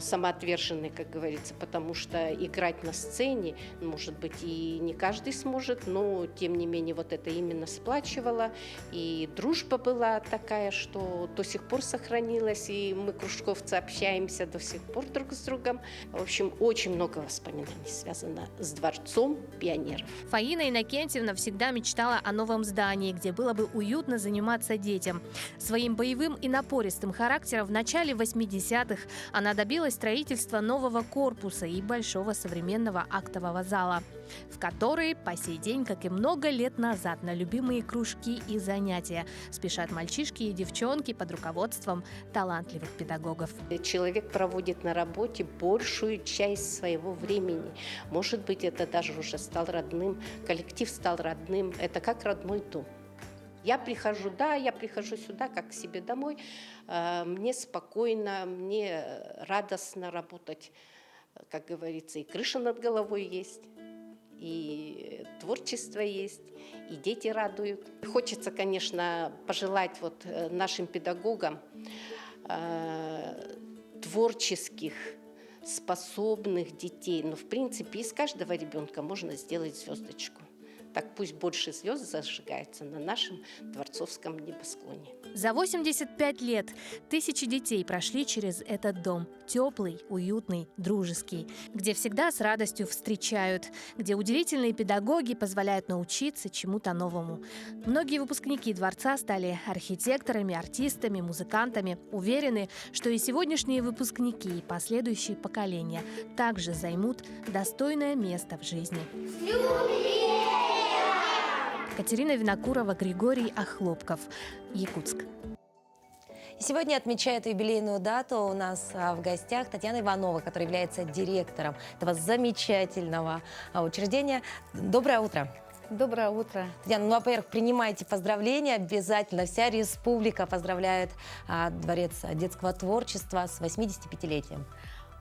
самоотверженный, как говорится, потому что играть на сцене, может быть, и не каждый сможет, но, тем не менее, вот это именно сплачивало, и дружба была такая, что до сих пор сохранилась, и мы, кружковцы, общаемся до сих пор друг с другом. В общем, очень много воспоминаний связано с Дворцом пионеров. Фаина Иннокентьевна всегда мечтала о новом здании, где было бы уютно заниматься детям. Своим боевым и напористым характером в начале 80-х она добилась строительства нового корпуса и большого современного актового зала, в который по сей день, как и много лет назад, на любимые кружки и занятия спешат мальчишки и девчонки под руководством талантливых педагогов. Человек проводит на работе большую часть своего времени. Может быть, это даже уже стал родным, коллектив стал родным. Это как родной дом. Я прихожу сюда, как к себе домой. Мне спокойно, мне радостно работать. Как говорится, и крыша над головой есть, и творчество есть, и дети радуют. Хочется, конечно, пожелать вот нашим педагогам творческих, способных детей. Но, в принципе, из каждого ребенка можно сделать звездочку. Так пусть больше звезд зажигается на нашем дворцовском небосклоне. За 85 лет тысячи детей прошли через этот дом. Теплый, уютный, дружеский. Где всегда с радостью встречают. Где удивительные педагоги позволяют научиться чему-то новому. Многие выпускники дворца стали архитекторами, артистами, музыкантами. Уверены, что и сегодняшние выпускники, и последующие поколения также займут достойное место в жизни. Катерина Винокурова, Григорий Охлопков, Якутск. Сегодня отмечает юбилейную дату у нас в гостях Татьяна Иванова, которая является директором этого замечательного учреждения. Доброе утро. Доброе утро. Татьяна, во-первых, принимайте поздравления обязательно. Вся республика поздравляет Дворец детского творчества с 85-летием.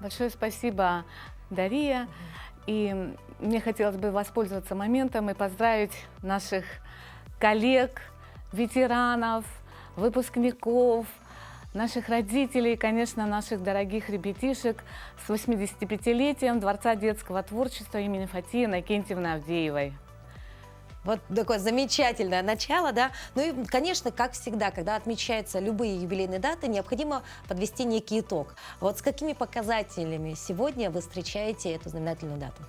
Большое спасибо, Дарья. И мне хотелось бы воспользоваться моментом и поздравить наших коллег, ветеранов, выпускников, наших родителей, конечно, наших дорогих ребятишек с 85-летием Дворца детского творчества имени Фатии Иннокентьевны Авдеевой. Вот такое замечательное начало, да. Ну и, конечно, как всегда, когда отмечаются любые юбилейные даты, необходимо подвести некий итог. Вот с какими показателями сегодня вы встречаете эту знаменательную дату?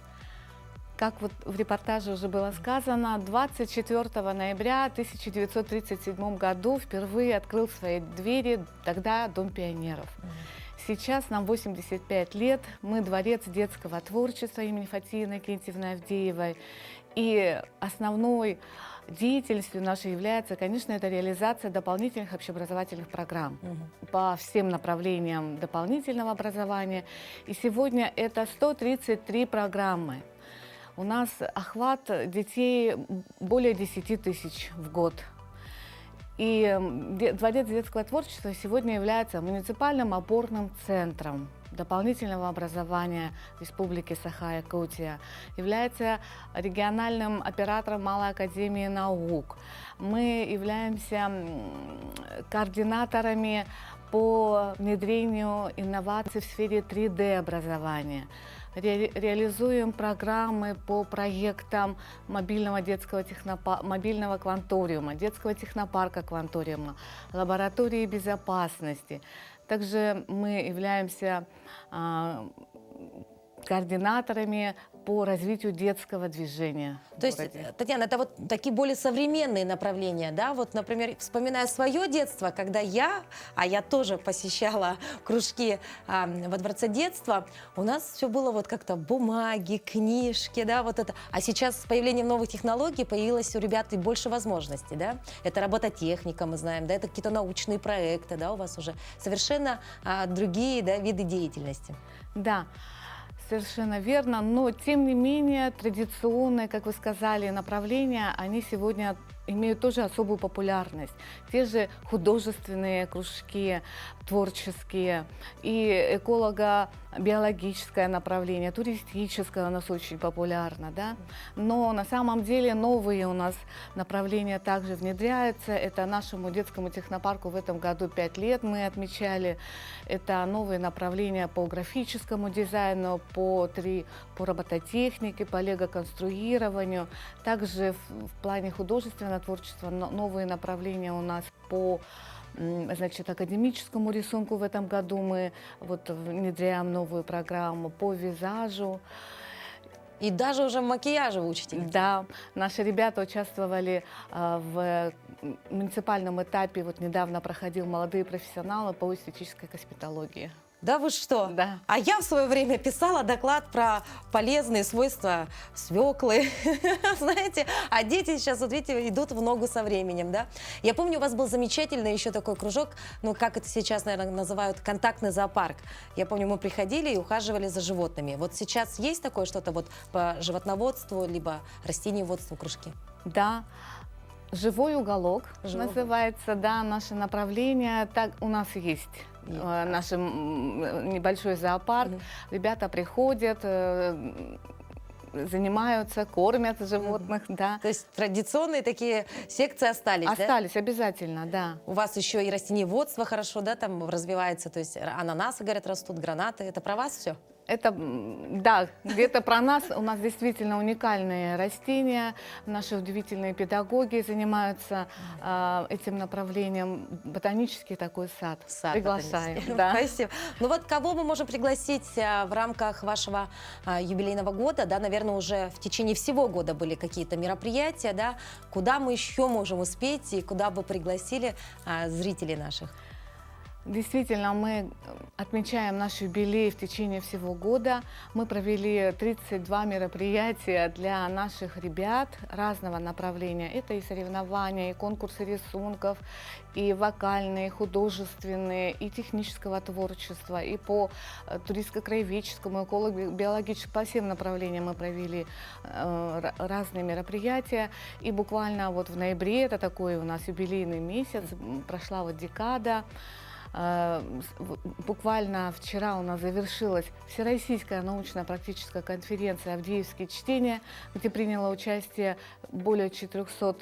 Как вот в репортаже уже было сказано, 24 ноября 1937 году впервые открыл свои двери тогда Дом пионеров. Сейчас нам 85 лет, мы Дворец детского творчества имени Фатии Иннокентьевны Авдеевой. И основной деятельностью нашей является, конечно, это реализация дополнительных общеобразовательных программ по всем направлениям дополнительного образования. И сегодня это 133 программы. У нас охват детей более 10 тысяч в год. И Дворец детского творчества сегодня является муниципальным опорным центром дополнительного образования Республики Саха-Якутия, является региональным оператором Малой академии наук. Мы являемся координаторами по внедрению инноваций в сфере 3D-образования. Реализуем программы по проектам мобильного мобильного кванториума, детского технопарка кванториума, лаборатории безопасности. Также мы являемся координаторами по развитию детского движения. То есть, Татьяна, это вот такие более современные направления, да? Вот, например, вспоминая свое детство, когда я тоже посещала кружки во Дворце детства, у нас все было вот как-то бумаги, книжки, да, вот это. А сейчас с появлением новых технологий появилось у ребят и больше возможностей, да? Это робототехника, мы знаем, да, это какие-то научные проекты, да, у вас уже совершенно другие, да, виды деятельности. Да. Совершенно верно, но тем не менее традиционные, как вы сказали, направления, они сегодня имеют тоже особую популярность. Те же художественные кружки, творческие, и эколого-биологическое направление, туристическое у нас очень популярно, да? Но на самом деле новые у нас направления также внедряются. Это нашему детскому технопарку в этом году 5 лет мы отмечали. Это новые направления по графическому дизайну, по робототехнике, по лего-конструированию. Также в плане художественного творчества новые направления у нас по, значит, академическому рисунку. В этом году мы вот внедряем новую программу по визажу. И даже уже в макияже вы учите? Да, наши ребята участвовали в муниципальном этапе, вот недавно проходил молодые профессионалы по эстетической косметологии. Да вы что? Да. А я в свое время писала доклад про полезные свойства свеклы, знаете, а дети сейчас, вот видите, идут в ногу со временем, да. Я помню, у вас был замечательный еще такой кружок, ну, как это сейчас, наверное, называют, контактный зоопарк. Я помню, мы приходили и ухаживали за животными. Вот сейчас есть такое что-то вот по животноводству, либо растениеводству кружки? Да. Живой уголок называется, да, наше направление. Так у нас есть. Наш небольшой зоопарк. Ребята приходят, занимаются, кормят животных, да. То есть традиционные такие секции остались, Остались, обязательно, да. У вас еще и растениеводство хорошо, да, там развивается, то есть ананасы, говорят, растут, гранаты. Это про вас все? Это, да, где-то про нас. У нас действительно уникальные растения. Наши удивительные педагоги занимаются этим направлением. Ботанический такой сад. Приглашаем. Да. Спасибо. Ну вот кого мы можем пригласить в рамках вашего юбилейного года? Да, наверное, уже в течение всего года были какие-то мероприятия, да? Куда мы еще можем успеть и куда бы пригласили зрителей наших? Действительно, мы отмечаем наш юбилей в течение всего года. Мы провели 32 мероприятия для наших ребят разного направления. Это и соревнования, и конкурсы рисунков, и вокальные, и художественные, и технического творчества, и по туристско-краеведческому, эколого-биологическому, по всем направлениям мы провели разные мероприятия. И буквально вот в ноябре, это такой у нас юбилейный месяц, прошла вот декада. Буквально вчера у нас завершилась Всероссийская научно-практическая конференция «Авдеевские чтения», где приняло участие более 400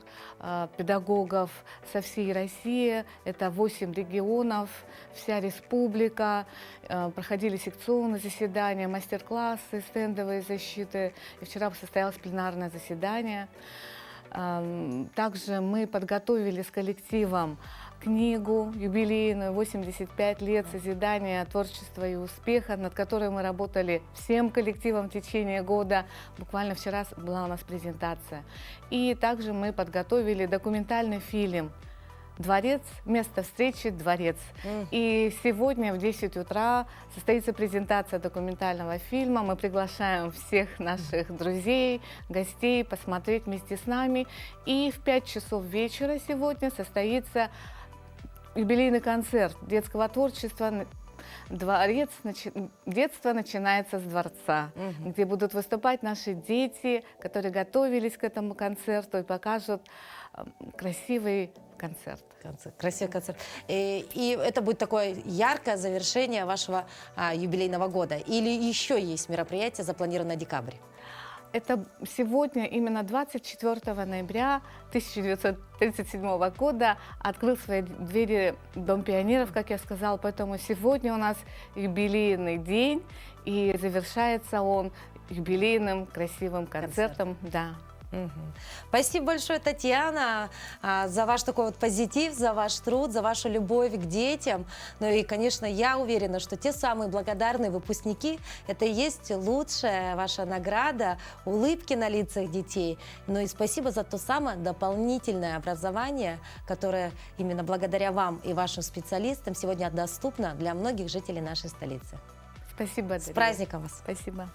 педагогов со всей России. Это 8 регионов, вся республика. Проходили секционные заседания, мастер-классы, стендовые защиты. И вчера состоялось пленарное заседание. Также мы подготовили с коллективом книгу юбилейную «85 лет созидания, творчества и успеха», над которой мы работали всем коллективом в течение года. Буквально вчера была у нас презентация. И также мы подготовили документальный фильм «Дворец. Место встречи. Дворец». И сегодня в 10 утра состоится презентация документального фильма. Мы приглашаем всех наших друзей, гостей посмотреть вместе с нами. И в 5 часов вечера сегодня состоится юбилейный концерт детского творчества. Дворец детства начинается с дворца, где будут выступать наши дети, которые готовились к этому концерту и покажут красивый концерт. Красивый концерт. И это будет такое яркое завершение вашего юбилейного года. Или еще есть мероприятие, запланированное на декабрь? Это сегодня, именно 24 ноября 1937 года, открыл свои двери Дом пионеров, как я сказала. Поэтому сегодня у нас юбилейный день, и завершается он юбилейным красивым концертом. Да. Спасибо большое, Татьяна, за ваш такой вот позитив, за ваш труд, за вашу любовь к детям. Ну и, конечно, я уверена, что те самые благодарные выпускники – это и есть лучшая ваша награда, улыбки на лицах детей. Ну и спасибо за то самое дополнительное образование, которое именно благодаря вам и вашим специалистам сегодня доступно для многих жителей нашей столицы. Спасибо, С Дарья. праздником вас! Спасибо.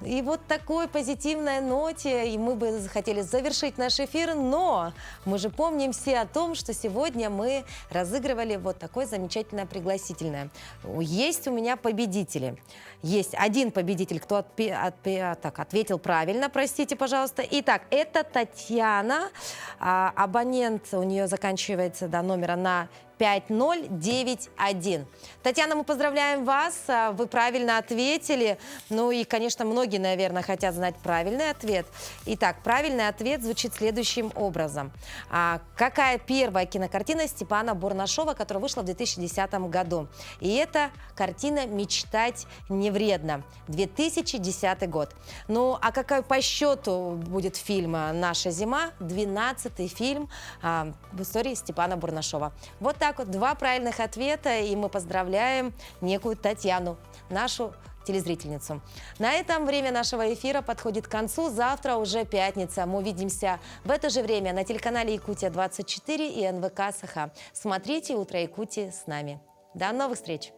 И вот такой позитивной ноте, и мы бы хотели завершить наш эфир, но мы же помним все о том, что сегодня мы разыгрывали вот такое замечательное пригласительное. Есть у меня победители. Есть один победитель, кто ответил правильно, простите, пожалуйста. Итак, это Татьяна, абонент у нее заканчивается до номера на 5091. Татьяна, мы поздравляем вас, вы правильно ответили. Ну и, конечно, многие, наверное, хотят знать правильный ответ. Итак, правильный ответ звучит следующим образом. Какая первая кинокартина Степана Бурнашова, которая вышла в 2010 году? И это картина «Мечтать не вредно», 2010 год. Ну, а какой по счету будет фильм «Наша зима»? 12-й фильм в истории Степана Бурнашова. Вот так вот, два правильных ответа, и мы поздравляем некую Татьяну, нашу телезрительницу. На этом время нашего эфира подходит к концу. Завтра уже пятница. Мы увидимся в это же время на телеканале Якутия-24 и НВК Саха. Смотрите «Утро Якутии» с нами. До новых встреч!